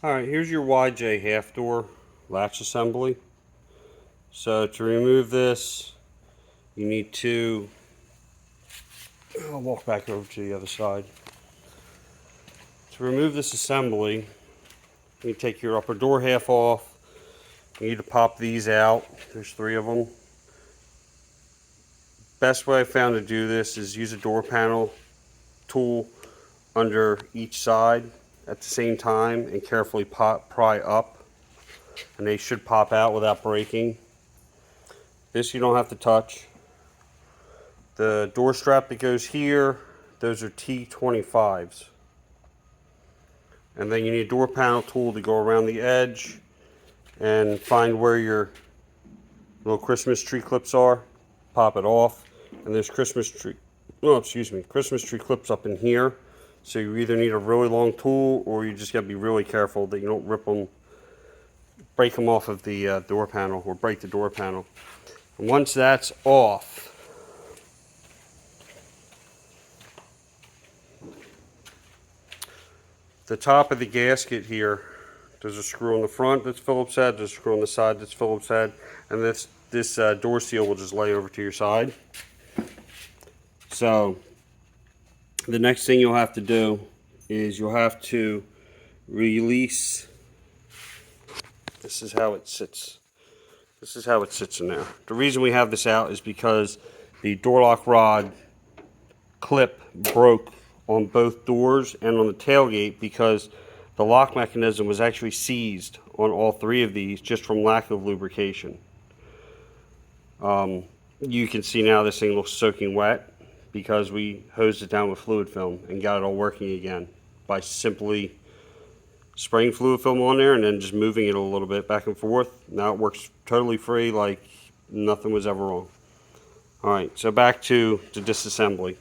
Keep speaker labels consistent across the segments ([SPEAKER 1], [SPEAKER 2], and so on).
[SPEAKER 1] Alright, here's your YJ half door latch assembly. So to remove this, you need to, I'll walk back over to the other side. To remove this assembly, you take your upper door half off. You need to pop these out. There's 3 of them. Best way I found to do this is use a door panel tool under each side at the same time and carefully pry up, and they should pop out without breaking. This you don't have to touch. The door strap that goes here, those are T25s. And then you need a door panel tool to go around the edge and find where your little Christmas tree clips are. Pop it off. And there's Christmas tree clips up in here. So you either need a really long tool or you just got to be really careful that you don't break them off of the door panel or break the door panel. And once that's off, the top of the gasket here, there's a screw on the front that's Phillips head, there's a screw on the side that's Phillips head, and this door seal will just lay over to your side. So the next thing you'll have to do is you'll have to release. This is how it sits. This is how it sits in there. The reason we have this out is because the door lock rod clip broke on both doors and on the tailgate because the lock mechanism was actually seized on all 3 of these just from lack of lubrication. You can see now this thing looks soaking wet because we hosed it down with fluid film and got it all working again by simply spraying fluid film on there and then just moving it a little bit back and forth. Now it works totally free, like nothing was ever wrong. Alright, so back to the disassembly.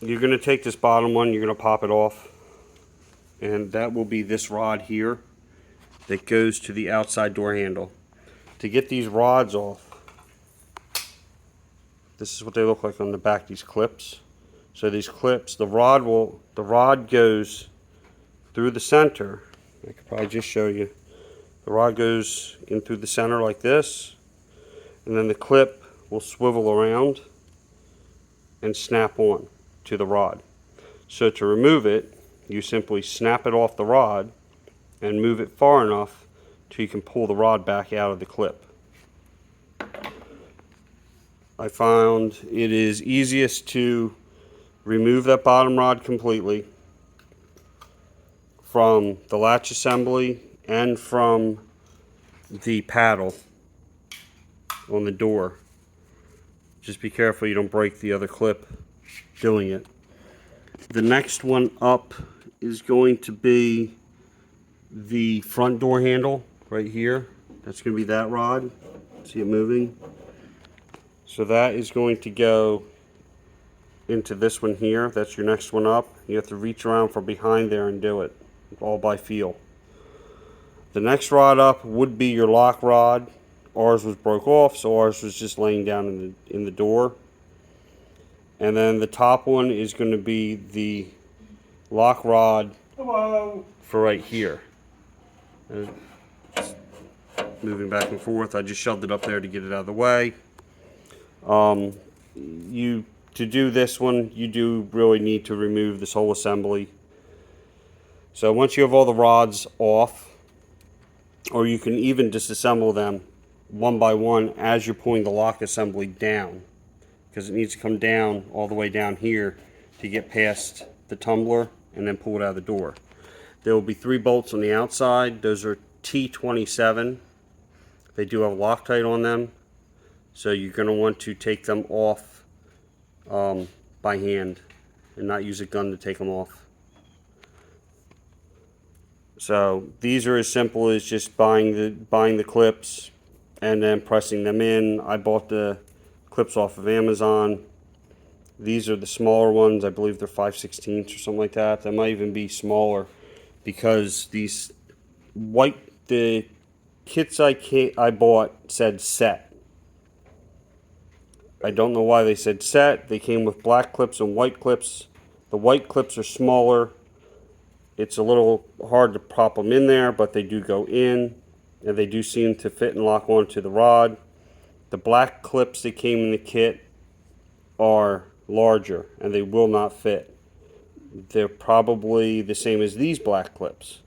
[SPEAKER 1] You're going to take this bottom one, you're going to pop it off, and that will be this rod here that goes to the outside door handle. To get these rods off, this is what they look like on the back, these clips. So these clips, the rod goes through the center. I could probably just show you. The rod goes in through the center like this, and then the clip will swivel around and snap on to the rod. So to remove it, you simply snap it off the rod and move it far enough till you can pull the rod back out of the clip. I found it is easiest to remove that bottom rod completely from the latch assembly and from the paddle on the door. Just be careful you don't break the other clip doing it. The next one up is going to be the front door handle right here. That's going to be that rod. See it moving? So that is going to go into this one here. That's your next one up. You have to reach around from behind there and do it, all by feel. The next rod up would be your lock rod. Ours was broke off, so ours was just laying down in the door. And then the top one is going to be the lock rod for right here. Moving back and forth, I just shoved it up there to get it out of the way. To do this one, you do really need to remove this whole assembly. So once you have all the rods off, or you can even disassemble them one by one as you're pulling the lock assembly down, because it needs to come down all the way down here to get past the tumbler and then pull it out of the door. There will be 3 bolts on the outside. Those are T27. They do have Loctite on them, so you're going to want to take them off by hand and not use a gun to take them off. So these are as simple as just buying the clips and then pressing them in. I bought the clips off of Amazon. These are the smaller ones. I believe they're 5/16 or something like that. They might even be smaller because the kits I bought said set. I don't know why they said set. They came with black clips and white clips. The white clips are smaller It's a little hard to prop them in there, but they do go in, and they do seem to fit and lock onto the rod. The black clips that came in the kit are larger, and they will not fit. They're probably the same as these black clips,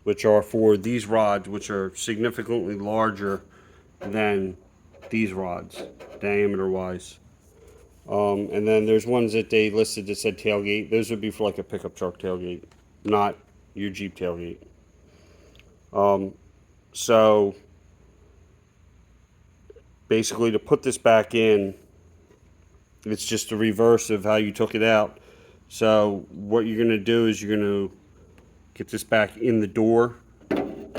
[SPEAKER 1] which are for these rods, which are significantly larger than these rods, diameter-wise. And then there's ones that they listed that said tailgate. Those would be for like a pickup truck tailgate, not your Jeep tailgate. So basically, to put this back in, it's just the reverse of how you took it out. So what you're going to do is you're going to get this back in the door and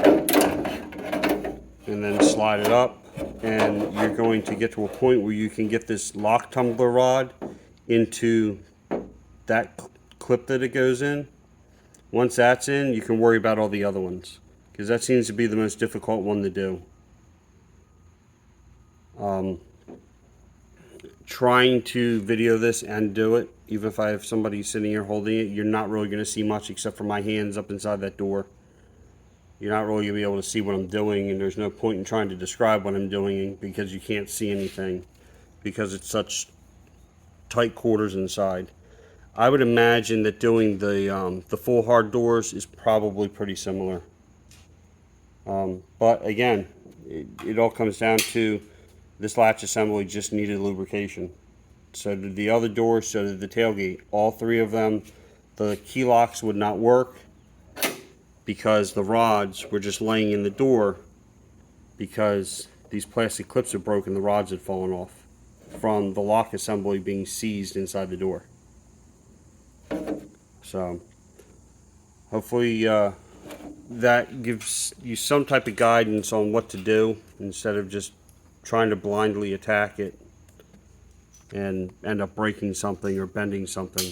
[SPEAKER 1] then slide it up, and you're going to get to a point where you can get this lock tumbler rod into that clip that it goes in. Once that's in, you can worry about all the other ones, because that seems to be the most difficult one to do. Trying to video this and do it, even if I have somebody sitting here holding it, you're not really going to see much except for my hands up inside that door. You're not really going to be able to see what I'm doing, and there's no point in trying to describe what I'm doing because you can't see anything because it's such tight quarters inside. I would imagine that doing the full hard doors is probably pretty similar. But again, it all comes down to this latch assembly just needed lubrication. So did the other doors, so did the tailgate. All three of them, the key locks would not work because the rods were just laying in the door because these plastic clips are broken. The rods had fallen off from the lock assembly being seized inside the door. So hopefully that gives you some type of guidance on what to do instead of just trying to blindly attack it and end up breaking something or bending something.